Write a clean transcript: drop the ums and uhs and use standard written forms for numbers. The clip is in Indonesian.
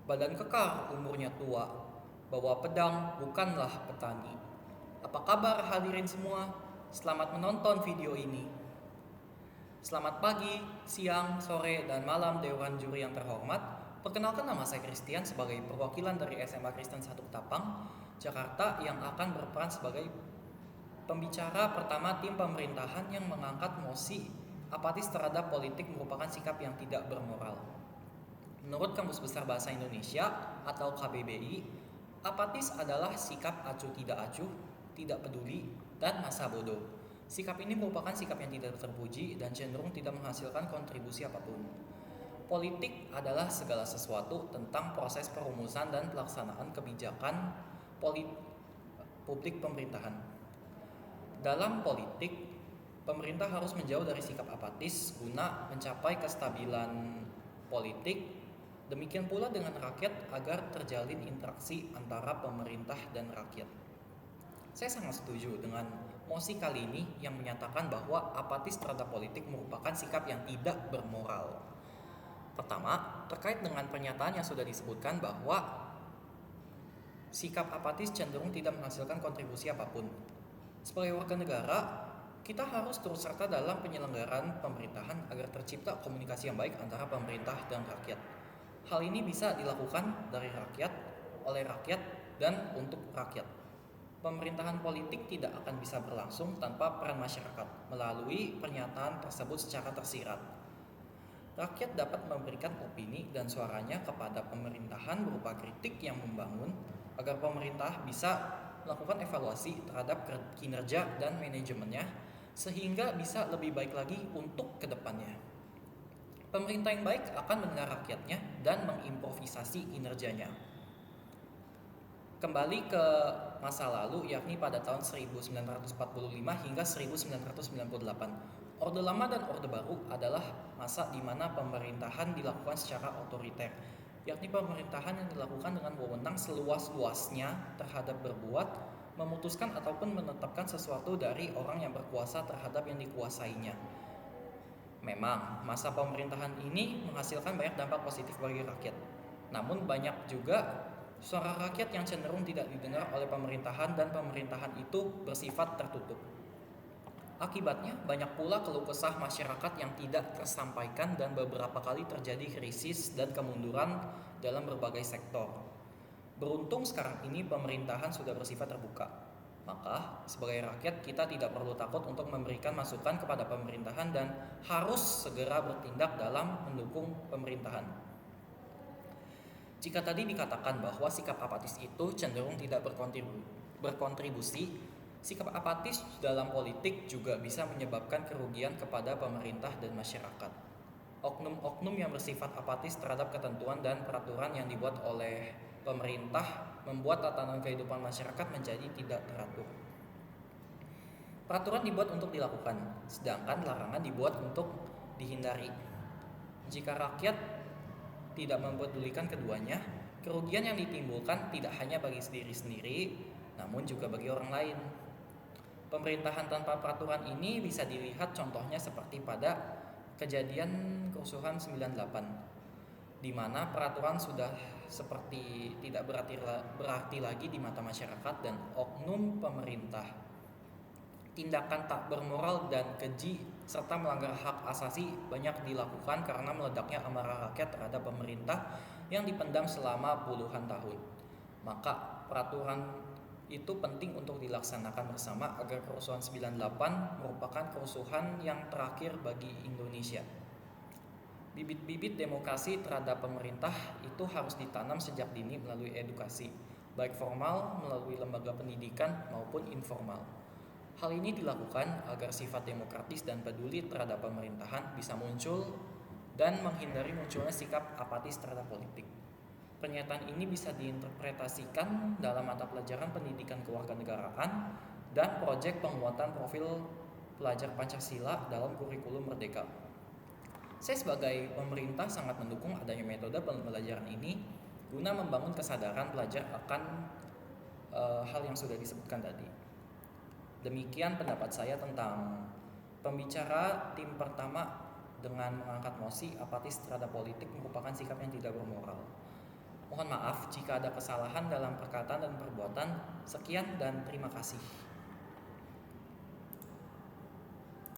Badan kekar umurnya tua, bawa pedang bukanlah petani. Apa kabar hadirin semua? Selamat menonton video ini. Selamat pagi, siang, sore, dan malam Dewan Juri yang terhormat. Perkenalkan, nama saya Christian sebagai perwakilan dari SMA Kristen 1 Ketapang, Jakarta, yang akan berperan sebagai pembicara pertama tim pemerintahan yang mengangkat mosi apatis terhadap politik merupakan sikap yang tidak bermoral. Menurut Kamus Besar Bahasa Indonesia atau KBBI, apatis adalah sikap acuh tidak acuh, tidak peduli, dan masa bodoh. Sikap ini merupakan sikap yang tidak terpuji dan cenderung tidak menghasilkan kontribusi apapun. Politik adalah segala sesuatu tentang proses perumusan dan pelaksanaan kebijakan publik pemerintahan. Dalam politik, pemerintah harus menjauh dari sikap apatis guna mencapai kestabilan politik. Demikian pula dengan rakyat agar terjalin interaksi antara pemerintah dan rakyat. Saya sangat setuju dengan mosi kali ini yang menyatakan bahwa apatis terhadap politik merupakan sikap yang tidak bermoral. Pertama, terkait dengan pernyataan yang sudah disebutkan bahwa sikap apatis cenderung tidak menghasilkan kontribusi apapun. Sebagai warga negara, kita harus turut serta dalam penyelenggaraan pemerintahan agar tercipta komunikasi yang baik antara pemerintah dan rakyat. Hal ini bisa dilakukan dari rakyat, oleh rakyat, dan untuk rakyat. Pemerintahan politik tidak akan bisa berlangsung tanpa peran masyarakat melalui pernyataan tersebut secara tersirat. Rakyat dapat memberikan opini dan suaranya kepada pemerintahan berupa kritik yang membangun agar pemerintah bisa melakukan evaluasi terhadap kinerja dan manajemennya sehingga bisa lebih baik lagi untuk kedepannya. Pemerintah yang baik akan mendengar rakyatnya dan mengimprovisasi kinerjanya. Kembali ke masa lalu, yakni pada tahun 1945 hingga 1998. Orde Lama dan Orde Baru adalah masa di mana pemerintahan dilakukan secara otoriter, yakni pemerintahan yang dilakukan dengan wewenang seluas-luasnya terhadap berbuat, memutuskan ataupun menetapkan sesuatu dari orang yang berkuasa terhadap yang dikuasainya. Memang, masa pemerintahan ini menghasilkan banyak dampak positif bagi rakyat. Namun banyak juga suara rakyat yang cenderung tidak didengar oleh pemerintahan dan pemerintahan itu bersifat tertutup. Akibatnya, banyak pula keluh kesah masyarakat yang tidak tersampaikan dan beberapa kali terjadi krisis dan kemunduran dalam berbagai sektor. Beruntung sekarang ini pemerintahan sudah bersifat terbuka. Maka, sebagai rakyat kita tidak perlu takut untuk memberikan masukan kepada pemerintahan dan harus segera bertindak dalam mendukung pemerintahan. Jika tadi dikatakan bahwa sikap apatis itu cenderung tidak berkontribusi, sikap apatis dalam politik juga bisa menyebabkan kerugian kepada pemerintah dan masyarakat. Oknum-oknum yang bersifat apatis terhadap ketentuan dan peraturan yang dibuat oleh pemerintah membuat tatanan kehidupan masyarakat menjadi tidak teratur. Peraturan dibuat untuk dilakukan, sedangkan larangan dibuat untuk dihindari. Jika rakyat tidak mempedulikan keduanya, kerugian yang ditimbulkan tidak hanya bagi diri sendiri, namun juga bagi orang lain. Pemerintahan tanpa peraturan ini bisa dilihat contohnya seperti pada kejadian kerusuhan 98, di mana peraturan sudah seperti tidak berarti lagi di mata masyarakat dan oknum pemerintah. Tindakan tak bermoral dan keji serta melanggar hak asasi banyak dilakukan karena meledaknya amarah rakyat terhadap pemerintah yang dipendam selama puluhan tahun. Maka peraturan itu penting untuk dilaksanakan bersama agar kerusuhan 98 merupakan kerusuhan yang terakhir bagi Indonesia. Bibit-bibit demokrasi terhadap pemerintah itu harus ditanam sejak dini melalui edukasi, baik formal melalui lembaga pendidikan maupun informal. Hal ini dilakukan agar sifat demokratis dan peduli terhadap pemerintahan bisa muncul dan menghindari munculnya sikap apatis terhadap politik. Pernyataan ini bisa diinterpretasikan dalam mata pelajaran pendidikan kewarganegaraan dan proyek penguatan profil pelajar Pancasila dalam kurikulum Merdeka. Saya sebagai pemerintah sangat mendukung adanya metode pembelajaran ini guna membangun kesadaran pelajar akan hal yang sudah disebutkan tadi. Demikian pendapat saya tentang pembicara tim pertama dengan mengangkat mosi apatis terhadap politik merupakan sikap yang tidak bermoral. Mohon maaf jika ada kesalahan dalam perkataan dan perbuatan. Sekian dan terima kasih.